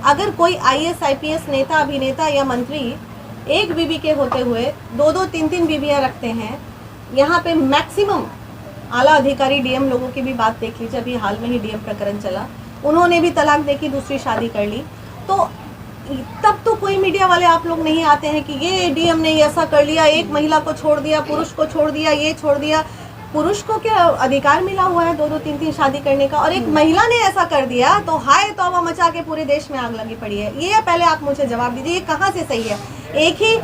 अगर कोई IAS IPS नेता अभिनेता या मंत्री एक बीवी के होते हुए 2-2 3-3 बीवियां रखते हैं, यहाँ पे मैक्सिमम आला अधिकारी DM लोगों की भी बात देख लीजिए, अभी हाल में ही DM प्रकरण चला, उन्होंने भी तलाक देके दूसरी शादी कर ली। तो तब तो कोई मीडिया वाले आप लोग नहीं आते हैं कि ये DM ने ऐसा कर लिया, एक महिला को छोड़ दिया, पुरुष को छोड़ दिया, ये छोड़ दिया। पुरुष को क्या अधिकार मिला हुआ है 2-2 3-3 शादी करने का, और एक महिला ने ऐसा कर दिया तो हाय तौबा मचा के पूरे देश में आग लगी पड़ी है। ये पहले आप मुझे जवाब दीजिए, ये कहाँ से सही है? एक ही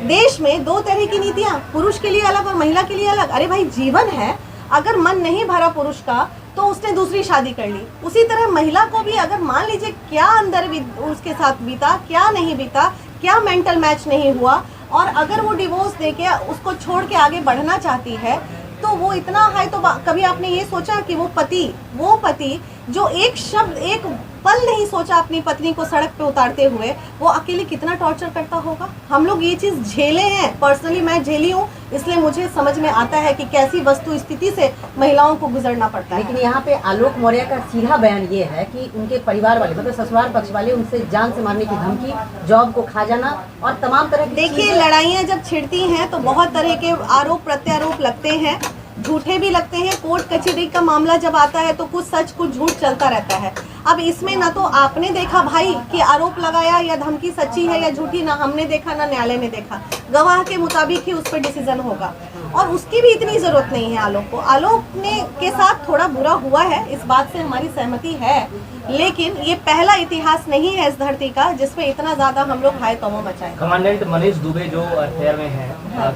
देश में 2 तरह की नीतियाँ, पुरुष के लिए अलग और महिला के लिए अलग। अरे भाई जीवन है, अगर मन नहीं भरा पुरुष का तो उसने दूसरी शादी कर ली। उसी तरह महिला को भी अगर मान लीजिए क्या अंदर उसके साथ बीता, क्या नहीं बीता, क्या मेंटल मैच नहीं हुआ, और अगर वो डिवोर्स देके उसको छोड़ के आगे बढ़ना चाहती है तो वो इतना है। तो कभी आपने ये सोचा कि वो पति जो एक शब्द एक पल नहीं सोचा अपनी पत्नी को सड़क पे उतारते हुए, वो अकेले कितना टॉर्चर करता होगा? हम लोग ये चीज़ झेले हैं, पर्सनली मैं झेली हूँ, इसलिए मुझे समझ में आता है कि कैसी वस्तु स्थिति से महिलाओं को गुजरना पड़ता है। लेकिन यहाँ पे आलोक मौर्य का सीधा बयान ये है कि उनके परिवार वाले मतलब ससुराल पक्ष वाले उनसे जान से मारने की धमकी, जॉब को खा जाना और तमाम तरह की। देखिए लड़ाइयाँ जब छिड़ती हैं तो बहुत तरह के आरोप प्रत्यारोप लगते हैं, झूठे भी लगते हैं। कोर्ट कचहरी का मामला जब आता है तो कुछ सच कुछ झूठ चलता रहता है। अब इसमें ना तो आपने देखा भाई कि आरोप लगाया या धमकी सच्ची है या झूठी, ना हमने देखा ना न्यायालय ने देखा। गवाह के मुताबिक ही उस पर डिसीजन होगा, और उसकी भी इतनी जरूरत नहीं है आलोक को। आलोक ने के साथ थोड़ा बुरा हुआ है, इस बात से हमारी सहमति है, लेकिन ये पहला इतिहास नहीं है इस धरती का जिसमें इतना ज्यादा हम लोग हाय तौबा मचाएं। कमांडेंट मनीष दुबे जो अफेयर में है,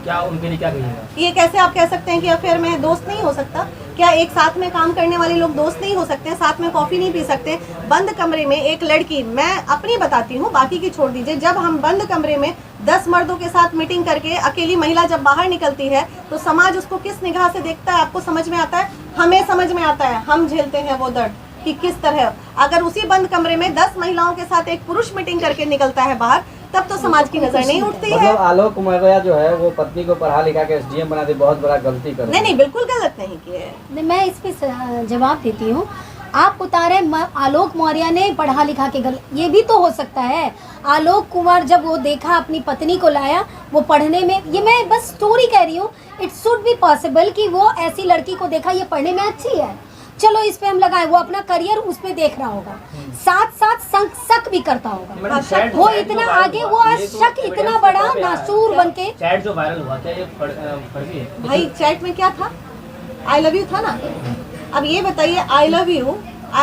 क्या उनके लिए क्या कहिएगा? ये कैसे आप कह सकते हैं कि अफेयर में दोस्त नहीं हो सकता? क्या एक साथ में काम करने वाले लोग दोस्त नहीं हो सकते? साथ में कॉफी नहीं पी सकते? बंद कमरे में एक लड़की, मैं अपनी बताती हूँ, बाकी की छोड़ दीजिए, जब हम बंद कमरे में 10 मर्दों के साथ मीटिंग करके अकेली महिला जब बाहर निकलती है तो समाज उसको किस निगाह से देखता है? आपको समझ में आता है? हमें समझ में आता है, हम झेलते हैं वो दर्द कि किस तरह अगर उसी बंद कमरे में 10 महिलाओं के साथ एक पुरुष मीटिंग करके निकलता है बाहर, तब तो समाज की नजर नहीं उठती है। मतलब आलोक मौर्य जो है वो पत्नी को पढ़ा लिखा के SDM बना दी, बहुत बड़ा गलती कर। नहीं, बिल्कुल गलत नहीं की है। मैं इस पे जवाब देती हूँ। आप बता रहे आलोक मौर्य ने पढ़ा लिखा के गलत, ये भी तो हो सकता है। आलोक कुमार जब वो देखा अपनी पत्नी को लाया, वो पढ़ने में, ये मैं बस स्टोरी कह रही हूँ, इट शुड बी पॉसिबल कि वो ऐसी लड़की को देखा ये पढ़ने में अच्छी है, चलो इस पे हम लगाए, वो अपना करियर उसमें देख रहा होगा, साथ साथ शक भी करता होगा। वो इतना आगे, वो आज शक इतना बड़ा नासूर बन के। चैट जो वायरल हुआ, क्या ये फर्जी है? भाई चैट में क्या था? आई लव यू था ना। अब ये बताइए, आई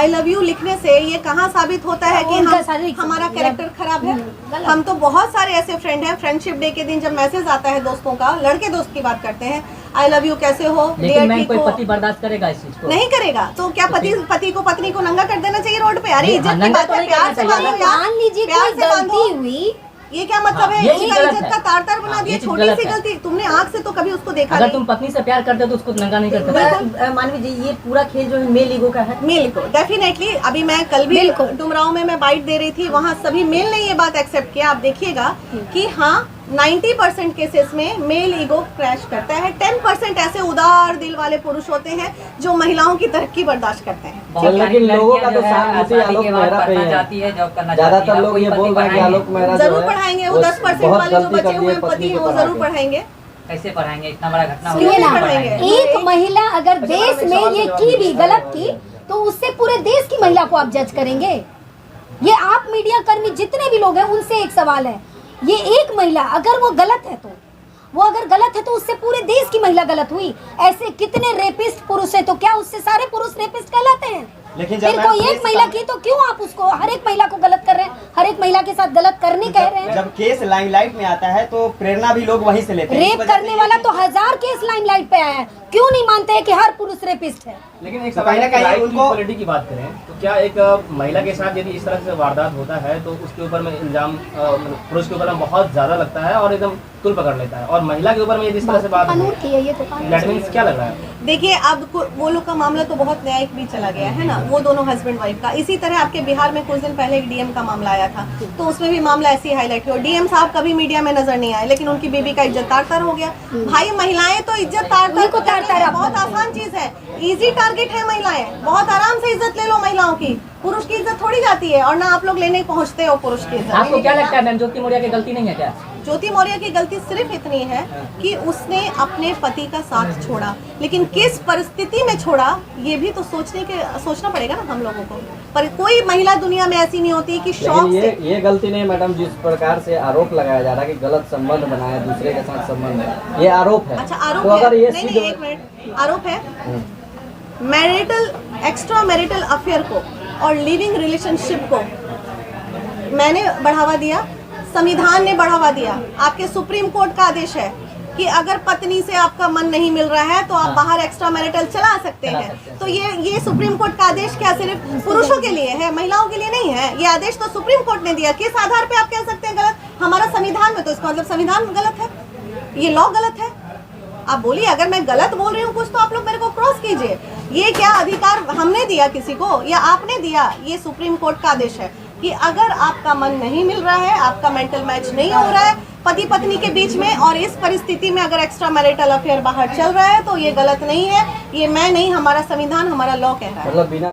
लव यू लिखने से ये कहाँ साबित होता है कि हमारा कैरेक्टर खराब है? हम तो बहुत सारे ऐसे फ्रेंड हैं, फ्रेंडशिप डे के दिन जब मैसेज आता है दोस्तों का, लड़के दोस्त की बात करते हैं, आई लव यू कैसे हो, लेकिन मैं कोई पति बर्दाश्त करेगा इस चीज को? नहीं करेगा। तो क्या पति को पत्नी को नंगा कर देना चाहिए रोड पे? अरे इज्जत की बात है, प्यार से बांधो, मान लीजिए कोई गलती हुई, ये क्या मतलब है? ये चीज गलत इज्जत है। का तार बना दिया, छोटी सी गलती। तुमने आँख से तो कभी उसको देखा अगर नहीं। तुम पत्नी से प्यार करते हो तो उसको नंगा नहीं करते। मानवी जी, ये पूरा खेल जो है मेल ईगो का है। मेल को डेफिनेटली, अभी मैं कल भी डुमराव में मैं बाइट दे रही थी, वहाँ सभी मेल ने ये बात एक्सेप्ट किया। आप देखिएगा कि हाँ 90% केसेस में मेल ईगो क्रैश करता है। 10% ऐसे उदार दिल वाले पुरुष होते हैं जो महिलाओं की तरक्की बर्दाश्त करते हैं। लेकिन लोगों का तो सहानुभूति आलोक मेहरा पे है। ज्यादातर लोग ये बोल रहे हैं कि आलोक मेहरा जरूर पढ़ाएंगे, वो 10% वाले जो बचे हुए पति हैं वो जरूर पढ़ाएंगे। कैसे पढ़ाएंगे? इतना बड़ा घटना क्यों नहीं ना, पढ़ाएंगे? एक महिला अगर देश में ये की भी गलत की तो उससे पूरे देश की महिला को आप जज करेंगे? ये आप मीडिया कर्मी जितने भी लोग हैं उनसे एक सवाल है, ये एक महिला अगर वो गलत है तो वो अगर गलत है तो उससे पूरे देश की महिला गलत हुई। ऐसे कितने रेपिस्ट पुरुष है, तो क्या उससे सारे पुरुष रेपिस्ट कहलाते हैं? लेकिन फिर कोई एक महिला की तो क्यों आप उसको हर एक महिला को गलत कर रहे हैं, हर एक महिला के साथ गलत करने कह रहे हैं? जब केस लाइमलाइट में आता है तो प्रेरणा भी लोग वहीं से लेते हैं। रेप करने वाला तो 1000 केस लाइमलाइट पे आया है, क्यों नहीं मानते हैं कि हर पुरुष रेपिस्ट है? लेकिन एक कहीं ना कहीं उनको क्वालिटी की बात करें तो क्या एक महिला के साथ यदि इस तरह से वारदात होता है तो उसके ऊपर में इल्जाम पुरुष के ऊपर में बहुत ज्यादा लगता है और एकदम तुल पकड़ लेता है, और महिला के ऊपर में जिस तरह से बात कानून की है ये तो कानून। दैट मीन्स क्या लग रहा है? देखिए अब वो लोग का मामला तो बहुत न्यायिक भी चला गया है ना, वो दोनों हस्बैंड वाइफ का। इसी तरह आपके बिहार में कुछ दिन पहले एक डीएम का मामला आया था, तो उसमें भी मामला ऐसे ही हाईलाइट हुआ। डीएम साहब कभी मीडिया में नजर नहीं आए, लेकिन उनकी बीबी का इज्जत तार-तार हो गया। भाई महिलाएं तो इज्जत तार-तार को तार-तार आप बहुत आसान चीज है, इजी टारगेट है महिलाएं। बहुत आराम से इज्जत ले लो महिलाओं की, पुरुष की इज्जत थोड़ी जाती है, और ना आप लोग लेने पहुंचते हो पुरुष की इज्जत। आपको क्या लगता है मैम, ज्योति मौर्य की गलती नहीं है क्या? ज्योति मौर्य की गलती सिर्फ इतनी है कि उसने अपने पति का साथ छोड़ा, लेकिन किस परिस्थिति में छोड़ा ये भी तो सोचना पड़ेगा ना हम लोगों को। पर कोई महिला दुनिया में ऐसी नहीं होती कि शौक से। ये गलती नहीं मैडम, जिस प्रकार से आरोप लगाया जा रहा है कि गलत संबंध बनाया दूसरे के साथ संबंध है, ये आरोप है। अच्छा आरोप तो है? अगर ये नहीं, एक मिनट, आरोप है एक्स्ट्रा मैरिटल अफेयर को और लिविंग रिलेशनशिप को मैंने बढ़ावा दिया, संविधान ने बढ़ावा दिया। आपके सुप्रीम कोर्ट का आदेश है कि अगर पत्नी से आपका मन नहीं मिल रहा है तो आप बाहर एक्स्ट्रा मैरिटल चला सकते हैं। तो ये सुप्रीम कोर्ट का आदेश क्या सिर्फ पुरुषों के लिए है, महिलाओं के लिए नहीं है? ये आदेश तो सुप्रीम कोर्ट ने दिया। किस आधार पे आप कह सकते हैं गलत? हमारा संविधान में तो इसका मतलब संविधान गलत है, ये लॉ गलत है। आप बोलिए, अगर मैं गलत बोल रही हूँ कुछ तो आप लोग मेरे को क्रॉस कीजिए। ये क्या अधिकार हमने दिया किसी को या आपने दिया? ये सुप्रीम कोर्ट का आदेश है कि अगर आपका मन नहीं मिल रहा है, आपका मेंटल मैच नहीं हो रहा है पति पत्नी के बीच में, और इस परिस्थिति में अगर एक्स्ट्रा मैरिटल अफेयर बाहर चल रहा है तो ये गलत नहीं है। ये मैं नहीं, हमारा संविधान, हमारा लॉ कह रहा है। मतलब बिना